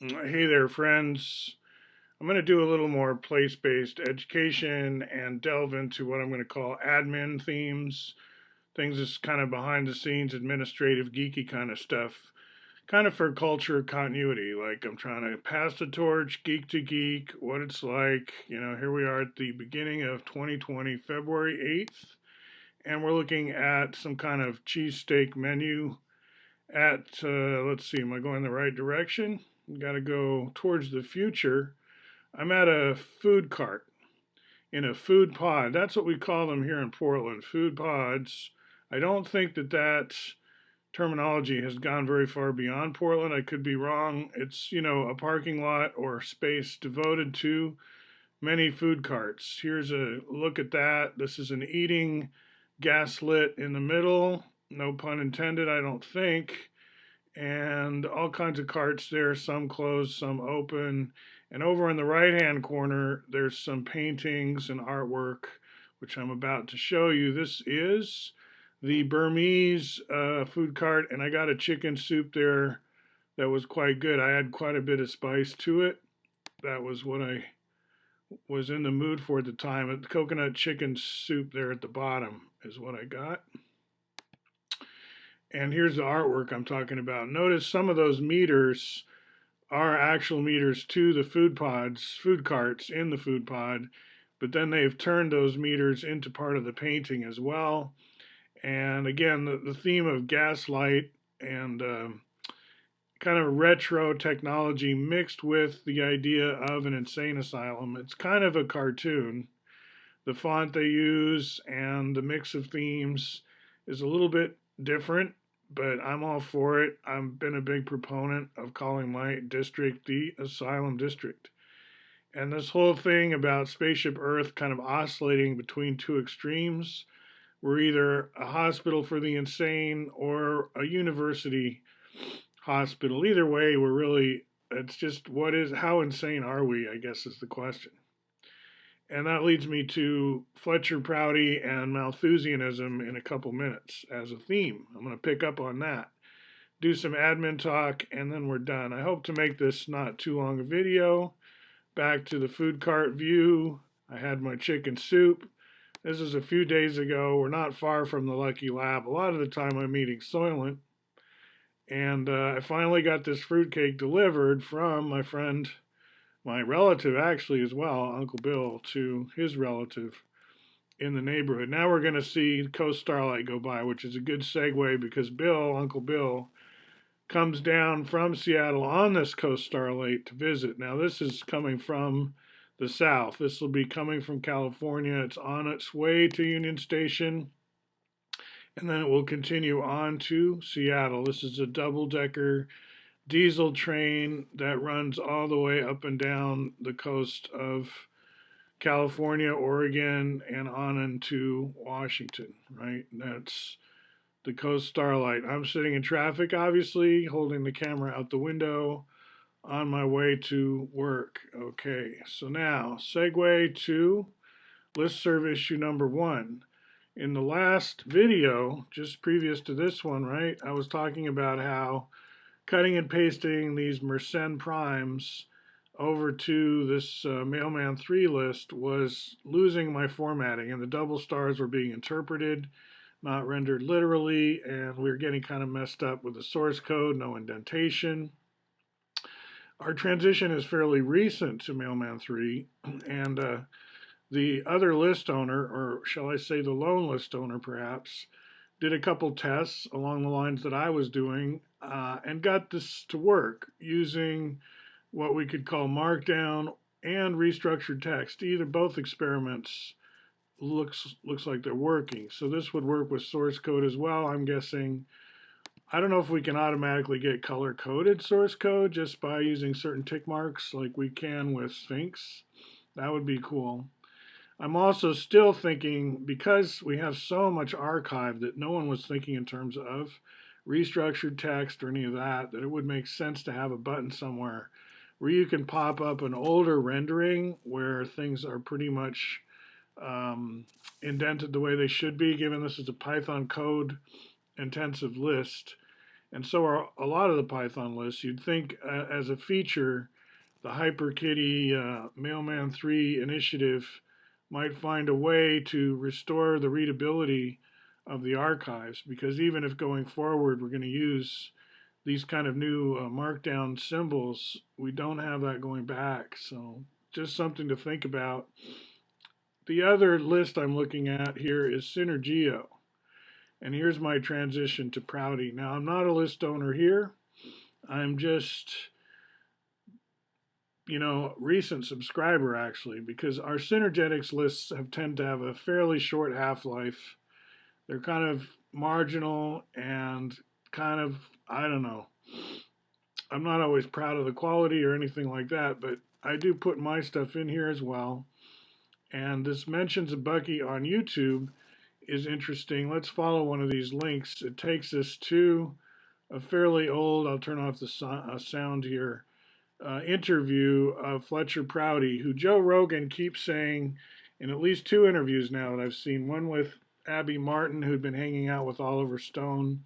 Hey there, friends. I'm going to do a little more place-based education and delve into what I'm going to call admin themes, things that's kind of behind the scenes, administrative, geeky kind of stuff, kind of for culture continuity. Like I'm trying to pass the torch, geek to geek, what it's like. Here we are at the beginning of 2020, February 8th, and we're looking at some kind of cheesesteak menu let's see, am I going the right direction? Got to go towards the future. I'm at a food cart in a food pod. That's what we call them here in Portland, food pods. I don't think that terminology has gone very far beyond Portland. I could be wrong. It's, a parking lot or space devoted to many food carts. Here's a look at that. This is an eating gaslit in the middle. No pun intended, I don't think, and all kinds of carts there, some closed, some open. And over in the right hand corner, there's some paintings and artwork, which I'm about to show you. This is the Burmese food cart, and I got a chicken soup there that was quite good. I had quite a bit of spice to it. That was what I was in the mood for at the time. The coconut chicken soup there at the bottom is what I got. And here's the artwork I'm talking about. Notice some of those meters are actual meters to the food carts in the food pod, but then they've turned those meters into part of the painting as well. And again, the theme of gaslight and kind of retro technology mixed with the idea of an insane asylum. It's kind of a cartoon. The font they use and the mix of themes is a little bit different, but I'm all for it. I've been a big proponent of calling my district the Asylum District. And this whole thing about Spaceship Earth kind of oscillating between two extremes, we're either a hospital for the insane or a university hospital. Either way, it's just how insane are we, I guess is the question. And that leads me to Fletcher Prouty and Malthusianism in a couple minutes as a theme. I'm going to pick up on that, do some admin talk, and then we're done. I hope to make this not too long a video. Back to the food cart view. I had my chicken soup. This is a few days ago. We're not far from the Lucky Lab. A lot of the time I'm eating Soylent. And I finally got this fruitcake delivered from my relative actually as well, Uncle Bill, to his relative in the neighborhood. Now we're going to see Coast Starlight go by, which is a good segue because Uncle Bill, comes down from Seattle on this Coast Starlight to visit. Now this is coming from the south. This will be coming from California. It's on its way to Union Station, and then it will continue on to Seattle. This is a double-decker diesel train that runs all the way up and down the coast of California, Oregon, and on into Washington, right? That's the Coast Starlight. I'm sitting in traffic, obviously, holding the camera out the window on my way to work. Okay, so now segue to listserv issue number 1. In the last video, just previous to this one, right, I was talking about how cutting and pasting these Mersenne primes over to this Mailman 3 list was losing my formatting, and the double stars were being interpreted, not rendered literally, and we were getting kind of messed up with the source code, no indentation. Our transition is fairly recent to Mailman 3, and the other list owner, or shall I say the lone list owner perhaps, did a couple tests along the lines that I was doing and got this to work using what we could call markdown and restructured text. Either both experiments looks like they're working. So this would work with source code as well, I'm guessing. I don't know if we can automatically get color coded source code just by using certain tick marks like we can with Sphinx. That would be cool. I'm also still thinking, because we have so much archive that no one was thinking in terms of restructured text or any of that, that it would make sense to have a button somewhere where you can pop up an older rendering where things are pretty much indented the way they should be, given this is a Python code intensive list. and so are a lot of the Python lists. You'd think as a feature, the HyperKitty Mailman 3 initiative might find a way to restore the readability of the archives, because even if going forward we're going to use these kind of new markdown symbols, we don't have that going back. So just something to think about. The other list I'm looking at here is Synergio. And here's my transition to Prouty. Now, I'm not a list owner here. I'm just, recent subscriber actually, because our Synergetics lists have tend to have a fairly short half-life. They're kind of marginal and kind of, I don't know. I'm not always proud of the quality or anything like that, but I do put my stuff in here as well. And this mentions of Bucky on YouTube is interesting. Let's follow one of these links. It takes us to a fairly old, I'll turn off the sound here, interview of Fletcher Prouty, who Joe Rogan keeps saying in at least 2 interviews now that I've seen, one with Abby Martin, who'd been hanging out with Oliver Stone,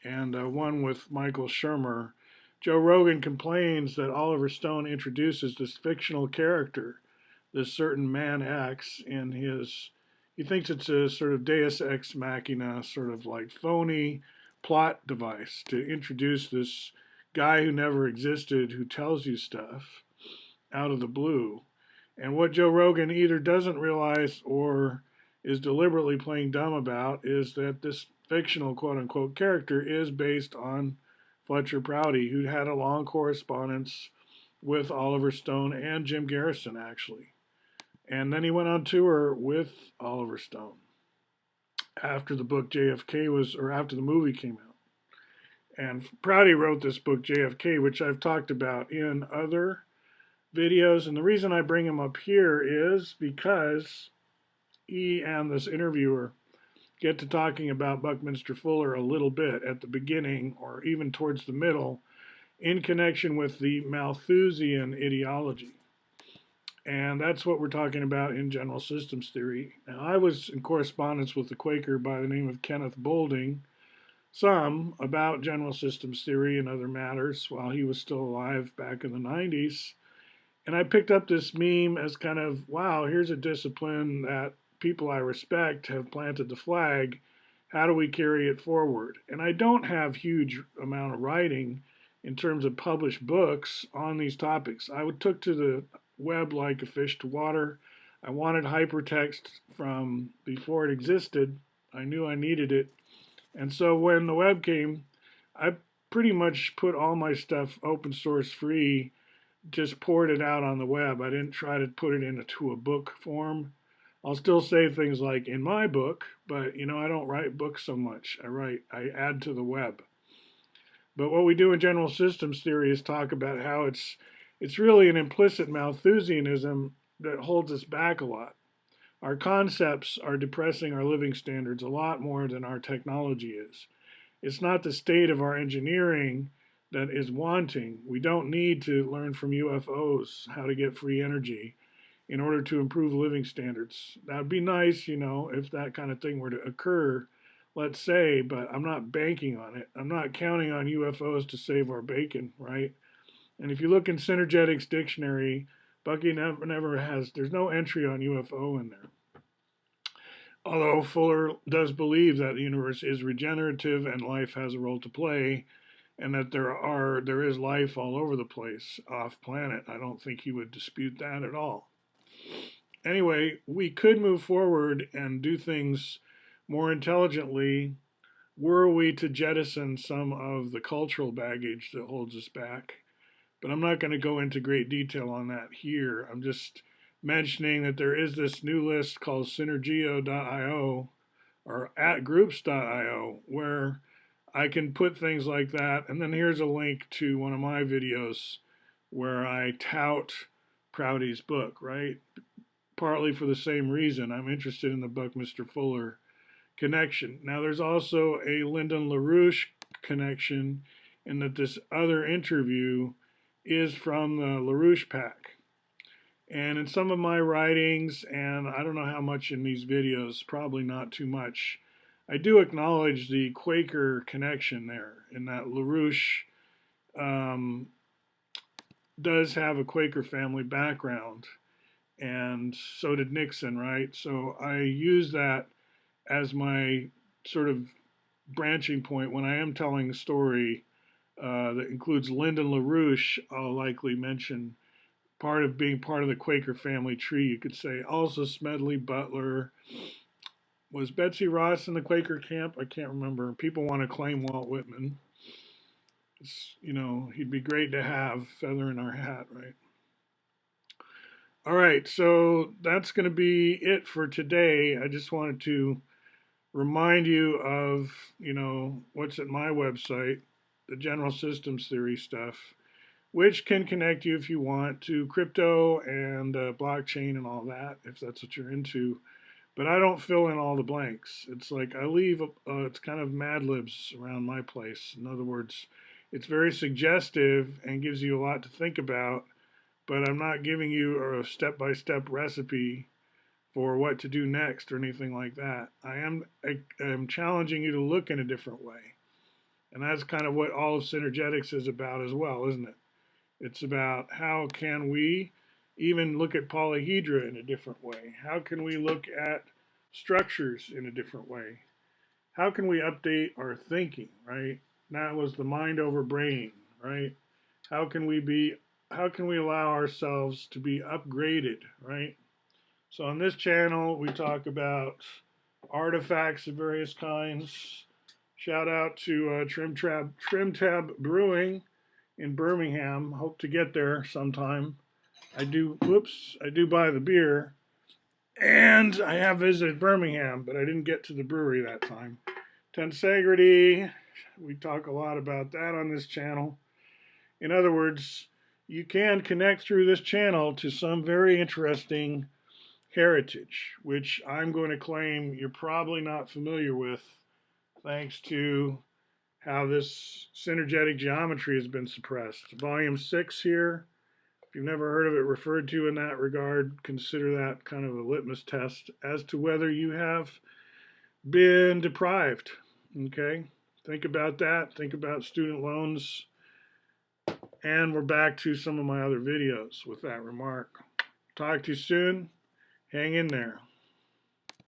and one with Michael Shermer. Joe Rogan complains that Oliver Stone introduces this fictional character, this certain man X, in his, he thinks it's a sort of deus ex machina, sort of like phony plot device to introduce this guy who never existed who tells you stuff out of the blue. And what Joe Rogan either doesn't realize or is deliberately playing dumb about is that this fictional quote unquote character is based on Fletcher Prouty, who had a long correspondence with Oliver Stone and Jim Garrison, actually. And then he went on tour with Oliver Stone after the book JFK was, or after the movie came out. And Prouty wrote this book, JFK, which I've talked about in other videos. And the reason I bring him up here is because he and this interviewer get to talking about Buckminster Fuller a little bit at the beginning or even towards the middle in connection with the Malthusian ideology. And that's what we're talking about in general systems theory. Now, I was in correspondence with a Quaker by the name of Kenneth Boulding, some about general systems theory and other matters while he was still alive back in the 90s. And I picked up this meme as kind of, wow, here's a discipline that people I respect have planted the flag. How do we carry it forward? And I don't have huge amount of writing in terms of published books on these topics. I took to the web like a fish to water. I wanted hypertext from before it existed. I knew I needed it. And so when the web came, I pretty much put all my stuff open source free, just poured it out on the web. I didn't try to put it into a book form. I'll still say things like in my book, but I don't write books so much. I add to the web. But what we do in general systems theory is talk about how it's really an implicit Malthusianism that holds us back a lot. Our concepts are depressing our living standards a lot more than our technology is. It's not the state of our engineering that is wanting. We don't need to learn from UFOs how to get free energy in order to improve living standards. That would be nice, if that kind of thing were to occur, let's say, but I'm not banking on it. I'm not counting on UFOs to save our bacon, right? And if you look in Synergetics dictionary, Bucky never has, there's no entry on UFO in there. Although Fuller does believe that the universe is regenerative and life has a role to play, and that there is life all over the place off planet. I don't think he would dispute that at all. Anyway, we could move forward and do things more intelligently were we to jettison some of the cultural baggage that holds us back. But I'm not going to go into great detail on that here. I'm just mentioning that there is this new list called Synergio.io or at groups.io where I can put things like that. And then here's a link to one of my videos where I tout Prouty's book, right? Partly for the same reason. I'm interested in the Buckminster Fuller connection. Now, there's also a Lyndon LaRouche connection in that this other interview is from the LaRouche pack. And in some of my writings, and I don't know how much in these videos, probably not too much, I do acknowledge the Quaker connection there, in that LaRouche um, does have a Quaker family background, and so did Nixon, right? So I use that as my sort of branching point when I am telling a story that includes Lyndon LaRouche. I'll likely mention part of being part of the Quaker family tree, you could say. Also, Smedley Butler. Was Betsy Ross in the Quaker camp? I can't remember. People want to claim Walt Whitman. He'd be great to have, feather in our hat, right? All right, so that's going to be it for today. I just wanted to remind you of, what's at my website, the general systems theory stuff, which can connect you if you want to crypto and blockchain and all that, if that's what you're into. But I don't fill in all the blanks. It's like I leave, it's kind of Mad Libs around my place. In other words, it's very suggestive and gives you a lot to think about, but I'm not giving you a step by step recipe for what to do next or anything like that. I am challenging you to look in a different way. And that's kind of what all of synergetics is about as well, isn't it? It's about how can we even look at polyhedra in a different way? How can we look at structures in a different way? How can we update our thinking, right? That was the mind over brain, right? How can we be how can we allow ourselves to be upgraded, right? So on this channel we talk about artifacts of various kinds. Shout out to Trim Tab Brewing in Birmingham. Hope to get there sometime. I do buy the beer. And I have visited Birmingham, but I didn't get to the brewery that time. Tensegrity, we talk a lot about that on this channel. In other words, you can connect through this channel to some very interesting heritage, which I'm going to claim you're probably not familiar with, thanks to how this synergetic geometry has been suppressed. Volume 6 here. If you've never heard of it referred to in that regard, consider that kind of a litmus test as to whether you have been deprived. Okay? Think about that. Think about student loans. And we're back to some of my other videos with that remark. Talk to you soon. Hang in there.